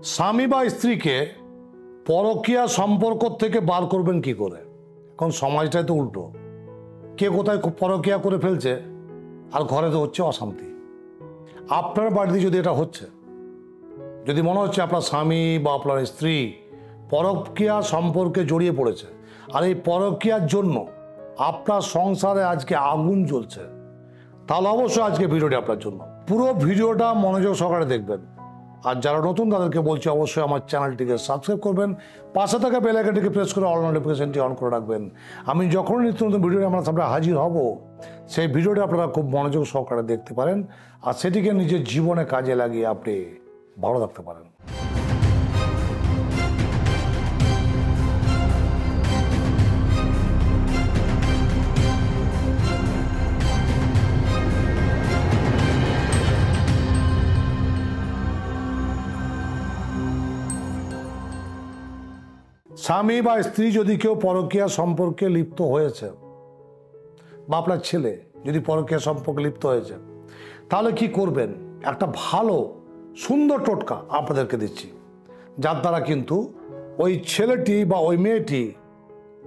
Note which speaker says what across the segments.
Speaker 1: স্বামী বা স্ত্রীকে পরকীয়া সম্পর্ক থেকে বার করবেন কি করে? এখন সমাজটাই তো উল্টো, কে কোথায় পরকীয়া করে ফেলছে আর ঘরে তো হচ্ছে অশান্তি। আপনার বাড়িতে যদি এটা হচ্ছে, যদি মনে হচ্ছে আপনার স্বামী বা আপনার স্ত্রী পরকীয়া সম্পর্কে জড়িয়ে পড়েছে আর এই পরকীয়ার জন্য আপনার সংসারে আজকে আগুন জ্বলছে, তাহলে অবশ্যই আজকে ভিডিওটি আপনার জন্য। পুরো ভিডিওটা মনোযোগ সহকারে দেখবেন। আর যারা নতুন তাদেরকে বলছি অবশ্যই আমার চ্যানেলটিকে সাবস্ক্রাইব করবেন, পাশে থাকা বেল আইকনটিকে প্রেস করে অল নোটিফিকেশনটি অন করে রাখবেন। আমি যখন নিত্য নতুন ভিডিও আমরা সামনে হাজির হব, সেই ভিডিওটি আপনারা খুব মনোযোগ সহকারে দেখতে পারেন আর সেটিকে নিজের জীবনে কাজে লাগিয়ে আপনি ভালো থাকতে পারেন। স্বামী বা স্ত্রী যদি কেউ পরকীয়া সম্পর্কে লিপ্ত হয়েছে বা আপনার ছেলে যদি পরকীয়া সম্পর্কে লিপ্ত হয়েছে, তাহলে কি করবেন? একটা ভালো সুন্দর টোটকা আপনাদেরকে দিচ্ছি, যার দ্বারা কিন্তু ওই ছেলেটি বা ওই মেয়েটি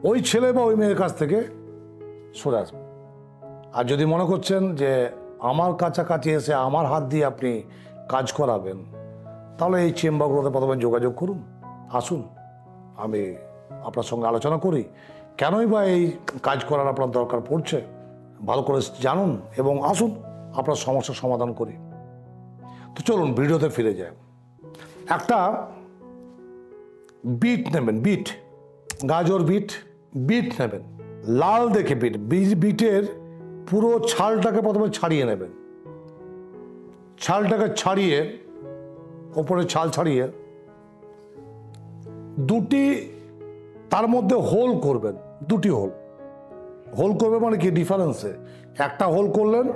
Speaker 1: ওই ছেলে বা ওই মেয়ের কাছ থেকে সরে আসবে। আর যদি মনে করছেন যে আমার কাছাকাছি এসে আমার হাত দিয়ে আপনি কাজ করাবেন, তাহলে এই চেম্বারগুলোতে প্রথমে যোগাযোগ করুন, আসুন, আমি আপনার সঙ্গে আলোচনা করি কেনই বা এই কাজ করার আপনার দরকার পড়ছে, ভালো করে জানুন এবং আসুন আপনার সমস্যার সমাধান করি। তো চলুন ভিডিওতে ফিরে যায়। একটা বিট নেবেন, বিট, গাজর বিট নেবেন, লাল দেখে বিটের পুরো ছালটাকে প্রথমে ছাড়িয়ে নেবেন। ছালটাকে ছাড়িয়ে, ওপরে ছাল ছাড়িয়ে দুটি তার মধ্যে হোল করবেন, দুটি হোল করবে মানে কি ডিফারেন্সে, একটা হোল করলেন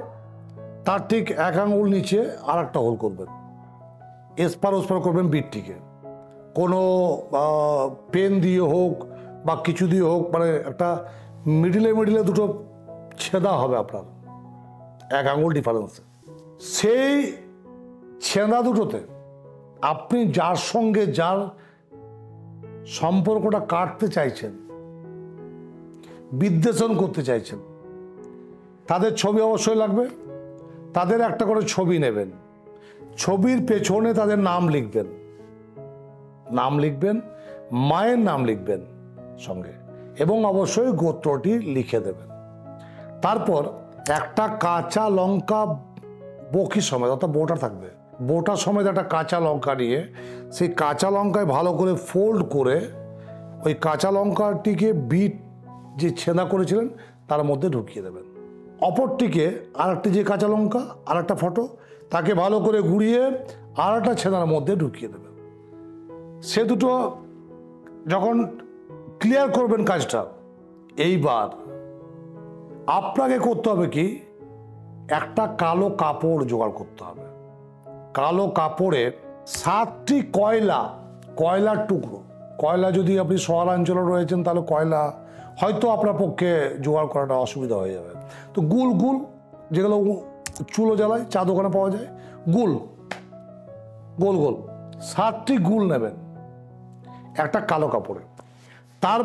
Speaker 1: তার ঠিক এক আঙুল নিচে আর একটা হোল করবেন, এসপার ওসপার করবেন বিটটিকে। কোনো পেন দিয়ে হোক বা কিছু দিয়ে হোক, মানে একটা মিডিলে দুটো ছেঁদা হবে আপনার এক আঙুল ডিফারেন্সে। সেই ছেঁদা দুটোতে আপনি যার সঙ্গে যার সম্পর্কটা কাটতে চাইছেন, বিদ্বেষণ করতে চাইছেন, তাদের ছবি অবশ্যই লাগবে। তাদের একটা করে ছবি নেবেন, ছবির পেছনে তাদের নাম লিখবেন, মায়ের নাম লিখবেন সঙ্গে, এবং অবশ্যই গোত্রটি লিখে দেবেন। তারপর একটা কাঁচা লঙ্কা বকি সমেত, অর্থাৎ বোটা থাকবে, বোটা সমেত একটা কাঁচা লঙ্কা নিয়ে সেই কাঁচা লঙ্কায় ভালো করে ফোল্ড করে ওই কাঁচা লঙ্কাটিকে বিট যে ছেঁদা করেছিলেন তার মধ্যে ঢুকিয়ে দেবেন। অপরটিকে আর একটি যে কাঁচা লঙ্কা আর একটা ফটো, তাকে ভালো করে গুঁড়িয়ে আর একটা ছেঁদার মধ্যে ঢুকিয়ে দেবেন। সে দুটো যখন ক্লিয়ার করবেন কাজটা, এইবার আপনাকে করতে হবে কি, একটা কালো কাপড় জোগাড় করতে হবে। কালো কাপড়ে 7টি কয়লার টুকরো, কয়লা যদি আপনি শহরাঞ্চলে রয়েছেন তাহলে কয়লা হয়তো আপনার পক্ষে জোগাড় করাটা অসুবিধা হয়ে যাবে। তো গুল যেগুলো চুলো জ্বালায়, চা দোকানে পাওয়া যায়, গোল 7টি গুল নেবেন একটা কালো কাপড়ে। তার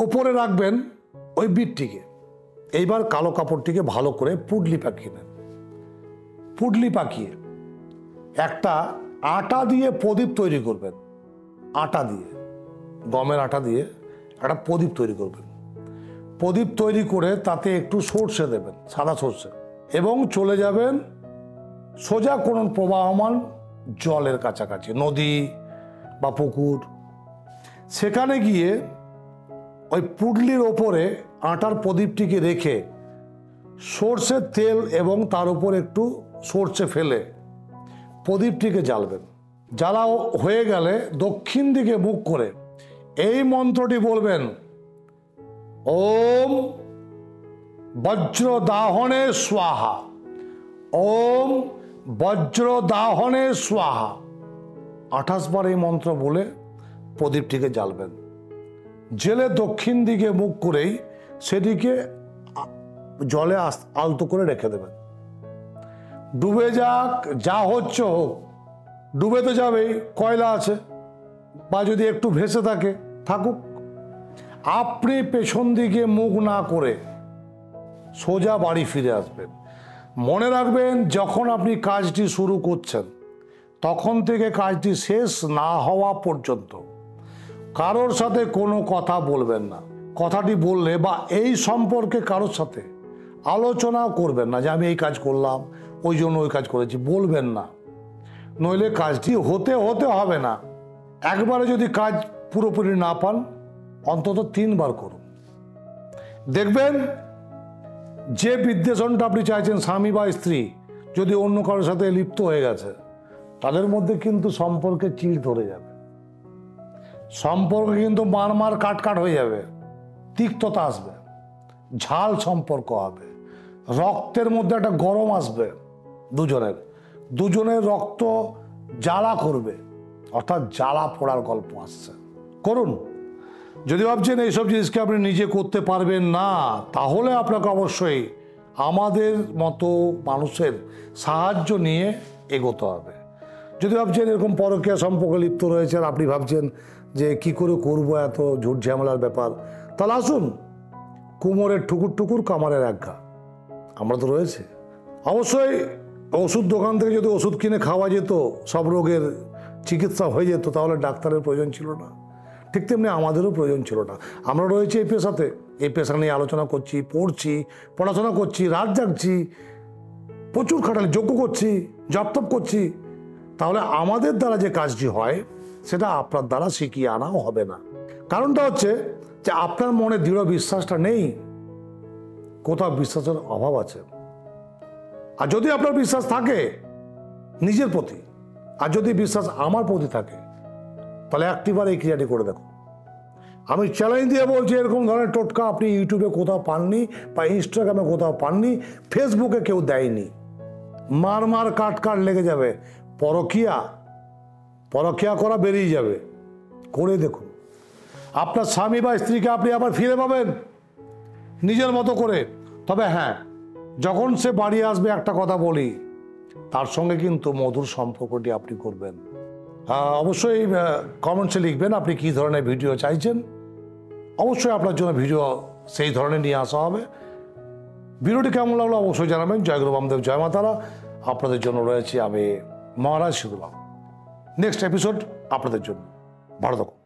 Speaker 1: উপরে রাখবেন ওই বিটটিকে। এইবার কালো কাপড়টিকে ভালো করে পুডলি পাকিয়ে নেন। পুডলি পাকিয়ে একটা আটা দিয়ে প্রদীপ তৈরি করবেন, আটা দিয়ে, গমের আটা দিয়ে একটা প্রদীপ তৈরি করবেন। প্রদীপ তৈরি করে তাতে একটু সর্ষে দেবেন, সাদা সর্ষে, এবং চলে যাবেন সোজা কোনো প্রবাহমান জলের কাছাকাছি, নদী বা পুকুর। সেখানে গিয়ে ওই পুডলির ওপরে আটার প্রদীপটিকে রেখে সর্ষের তেল এবং তার উপর একটু সর্ষে ফেলে প্রদীপটিকে জ্বালবেন। জ্বালা হয়ে গেলে দক্ষিণ দিকে মুখ করে এই মন্ত্রটি বলবেন, ওম বজ্রদাহনে স্বাহা, ওম বজ্রদাহনে স্বাহা। 28 বার এই মন্ত্র বলে প্রদীপটিকে জ্বালবেন। জেলে দক্ষিণ দিকে মুখ করেই সেটিকে জলে আলতো করে রেখে দেবেন। ডুবে যাক, যা হচ্ছে হোক, ডুবে তো যাবেই, কয়লা আছে, বা যদি একটু ভেসে থাকে থাকুক। আপনি পেছন দিকে মুখ না করে সোজা বাড়ি ফিরে আসবেন। মনে রাখবেন, যখন আপনি কাজটি শুরু করছেন তখন থেকে কাজটি শেষ না হওয়া পর্যন্ত কারোর সাথে কোনো কথা বলবেন না। কথাটি বললে বা এই সম্পর্কে কারোর সাথে আলোচনা করবেন না যে আমি এই কাজ করলাম, ওই জন্য ওই কাজ করেছি, বলবেন না। নইলে কাজটি হতে হবে না। একবারে যদি কাজ পুরোপুরি না পান, অন্তত 3 বার করুন। দেখবেন যে বিদ্বেষণটা আপনি চাইছেন, স্বামী বা স্ত্রী যদি অন্য কারোর সাথে লিপ্ত হয়ে গেছে, তাদের মধ্যে কিন্তু সম্পর্কে চিড় ধরে যাবে, সম্পর্ক কিন্তু মার কাট হয়ে যাবে, তিক্ততা আসবে, ঝাল সম্পর্ক হবে, রক্তের মধ্যে একটা গরম আসবে, দুজনের রক্ত জ্বালা করবে, অর্থাৎ জ্বালা পোড়ার গল্প আসছে। করুন। যদি ভাবছেন এইসব জিনিসকে আপনি নিজে করতে পারবেন না, তাহলে আপনাকে অবশ্যই আমাদের মতো মানুষের সাহায্য নিয়ে এগোতে হবে। যদি ভাবছেন এরকম পরকীয়া সম্পর্কে লিপ্ত রয়েছেন, আপনি ভাবছেন যে কি করে করব, এত ঝুট ঝামেলার ব্যাপার, তাহলে আসুন, কুমোরের ঠুকুর কামারের একঘা, আমরা তো রয়েছে। অবশ্যই ওষুধ দোকান থেকে যদি ওষুধ কিনে খাওয়া যেত, সব রোগের চিকিৎসা হয়ে যেত, তাহলে ডাক্তারের প্রয়োজন ছিল না। ঠিক তেমনি আমাদেরও প্রয়োজন ছিল না। আমরা রয়েছি এই পেশাতে, এই পেশা নিয়ে আলোচনা করছি, পড়ছি, পড়াশোনা করছি, রাত জাগছি, প্রচুর খাটালি, যজ্ঞ করছি, জপতপ করছি, তাহলে আমাদের দ্বারা যে কাজটি হয় সেটা আপনার দ্বারা শিখিয়ে আনাও হবে না। কারণটা হচ্ছে যে আপনার মনে দৃঢ় বিশ্বাসটা নেই, কোথাও বিশ্বাসের অভাব আছে। আর যদি আপনার বিশ্বাস থাকে নিজের প্রতি, আর যদি বিশ্বাস আমার প্রতি থাকে, তাহলে একটিবার এই ক্রিয়াটি করে দেখো। আমি চ্যালেঞ্জ দিয়ে বলছি, এরকম ধরনের টোটকা আপনি ইউটিউবে কোথাও পাননি, বা ইনস্টাগ্রামে কোথাও পাননি, ফেসবুকে কেউ দেয়নি। মার কাট লেগে যাবে, পরকীয়া করা বেরিয়ে যাবে। করে দেখুন, আপনার স্বামী বা স্ত্রীকে আপনি আবার ফিরে পাবেন নিজের মতো করে। তবে হ্যাঁ, যখন সে বাড়ি আসবে, একটা কথা বলি, তার সঙ্গে কিন্তু মধুর সম্পর্কটি আপনি করবেন। অবশ্যই কমেন্টসে লিখবেন আপনি কী ধরনের ভিডিও চাইছেন। অবশ্যই আপনার জন্য ভিডিও সেই ধরনের নিয়ে আসা হবে। ভিডিওটি কেমন লাগলো অবশ্যই জানাবেন। জয় গুরু বামদেব, জয় মা তারা। আপনাদের জন্য রয়েছে আমি মহারাজ সিধু বাবু। নেক্সট এপিসোড আপনাদের জন্য। ভালো থাকুন।